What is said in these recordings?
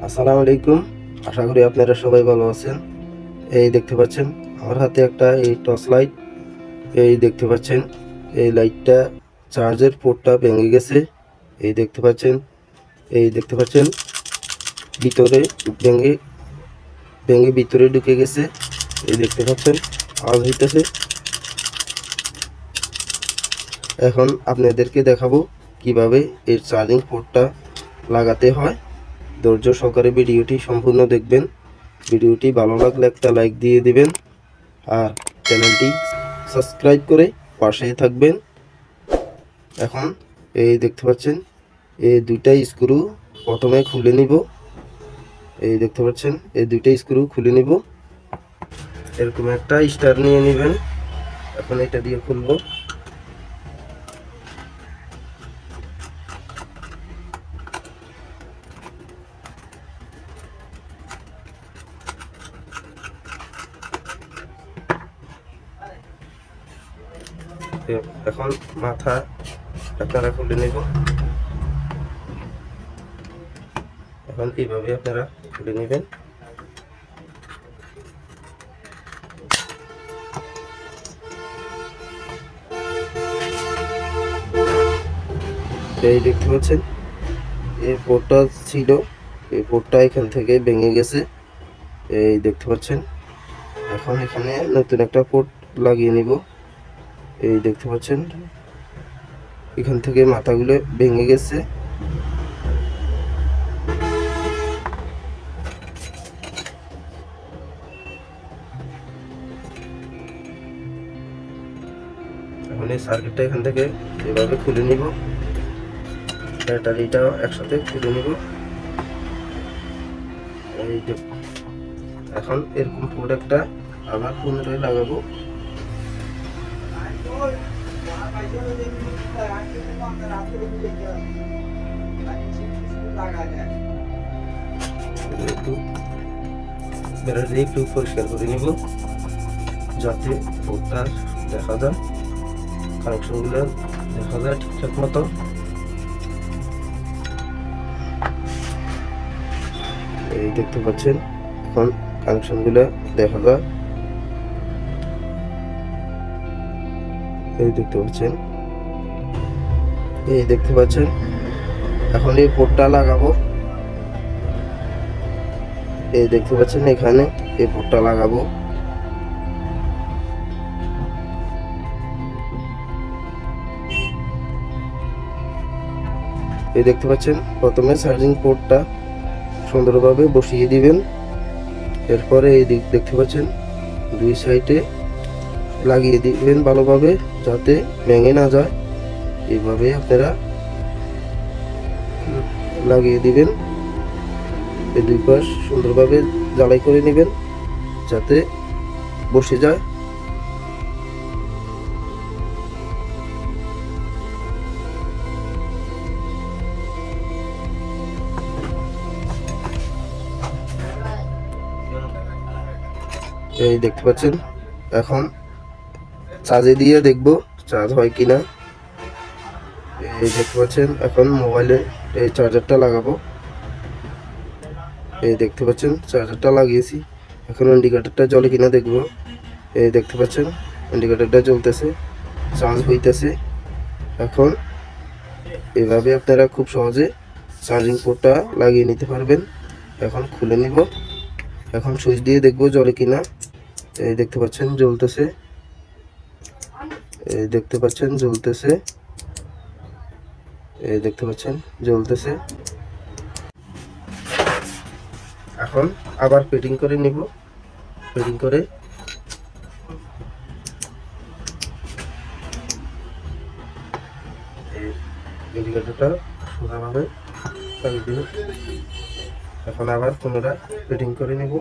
আসসালামু আলাইকুম। আশা করি আপনারা সবাই ভালো আছেন। এই দেখতে পাচ্ছেন আমার হাতে একটা টর্চ লাইট। এই দেখতে পাচ্ছেন এই লাইটটা চার্জের পোর্টটা ভেঙে গেছে। এই দেখতে পাচ্ছেন ভিতরে ভেঙে ভেঙে ভিতরে ঢুকে গেছে। এই দেখতে পাচ্ছেন আওয়াজ হইতেছে। এখন আপনাদেরকে দেখাবো কিভাবে এর চার্জিং পোর্টটা লাগাতে হয়। ধৈর্য সহকারে ভিডিওটি সম্পূর্ণ দেখবেন। ভিডিওটি ভালো লাগলে একটা লাইক দিয়ে দিবেন আর চ্যানেলটি সাবস্ক্রাইব করে পাশেই থাকবেন। এখন এই দেখতে পাচ্ছেন এই দুইটা স্ক্রু প্রথমে খুলে নিব। এই দেখতে পাচ্ছেন এই দুইটা স্ক্রু খুলে নিব। এরকম একটা স্টার নিয়ে নেবেন। এখন এটা দিয়ে খুলবো। এখন মাথা আপনারা খুলে নেব। এখন এইভাবে আপনারা খুলে নেবেন। এই দেখতে পাচ্ছেন এই পোর্টটা ছিল, এই পোর্টটা এখান থেকে ভেঙে গেছে। এই দেখতে পাচ্ছেন এখন এখানে নতুন একটা পোর্ট লাগিয়ে নিব। এই দেখতে পাচ্ছেন এখান থেকে মাথাগুলো ভেঙে গেছে। এখন এই সার্কিটটা এখান থেকে এভাবে খুলে নিব। ব্যাটারিটাও একসাথে খুলে নিব। এই যে এখন এরকম প্রোডাক্টটা আবার পুনরায় লাগাবো। ব্যাটারি একটু পরিষ্কার করে নিব যাতে পোর্টটা দেখা যায়, কানেকশনগুলো দেখা যায় ঠিকঠাক মতো। এই দেখতে পাচ্ছেন এখন কানেকশনগুলো দেখা যায়। এই দেখতে পাচ্ছেন এখন এই পোর্টটা লাগাবো। এই দেখতে পাচ্ছেন এখানে এই পোর্টটা লাগাবো। এই দেখতে পাচ্ছেন প্রথমে চার্জিং পোর্টটা সুন্দরভাবে বসিয়ে দিবেন। এরপরে এই দিক দেখতে পাচ্ছেন দুই সাইডে লাগিয়ে দিবেন ভালোভাবে যাতে ভেঙে না যায়। এইভাবে আপনারা লাগিয়ে দিবেন। এই দুই পাশ সুন্দরভাবে জ্বালাই করে নেবেন যাতে বসে যায়। এই দেখতে পাচ্ছেন এখন চার্জে দিয়ে দেখব চার্জ হয় কিনা। এই দেখতে পাচ্ছেন এখন মোবাইলে এই চার্জারটা লাগাবো। এই দেখতে পাচ্ছেন চার্জারটা লাগিয়েছি। এখন ইন্ডিকেটরটা জ্বলে কিনা দেখব। এই দেখতে পাচ্ছেন ইন্ডিকেটরটা জ্বলতেছে, চার্জ হইতেছে। এখন এভাবে আপনারা খুব সহজে চার্জিং পোর্টটা লাগিয়ে নিতে পারবেন। এখন খুলে নিব। এখন সুইচ দিয়ে দেখব জ্বলে কিনা। এই দেখতে পাচ্ছেন জ্বলতেছে। এই দেখতে পাচ্ছেন জ্বলতেছে। এই দেখতে পাচ্ছেন জ্বলতেছে। এখন আবার ফিটিং করে নিব। ফিটিং করে ইন্ডিকেটরটা সোজাভাবে লাগিয়ে দিব। এখন আবার পুনরায় ফিটিং করে নিব।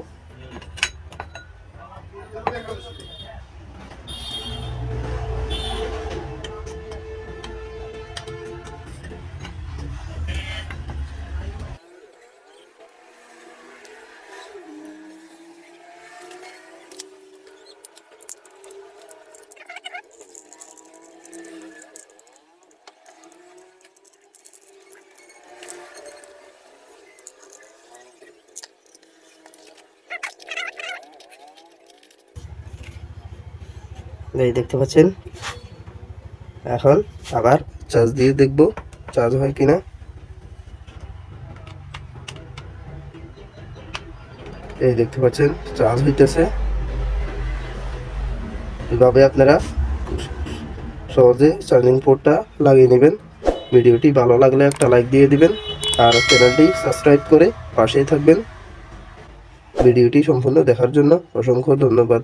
এই দেখতে পাচ্ছেন। এখন আবার চার্জ দিয়ে দেখব চার্জ হয় কিনা। এই দেখতে পাচ্ছেন চার্জ হইতেছে। এভাবে আপনারা সহজে চার্জিং পোর্টটা লাগিয়ে নেবেন। ভিডিওটি ভালো লাগলে একটা লাইক দিয়ে দিবেন আর চ্যানেলটি সাবস্ক্রাইব করে পাশেই থাকবেন। ভিডিওটি সম্পূর্ণ দেখার জন্য অসংখ্য ধন্যবাদ।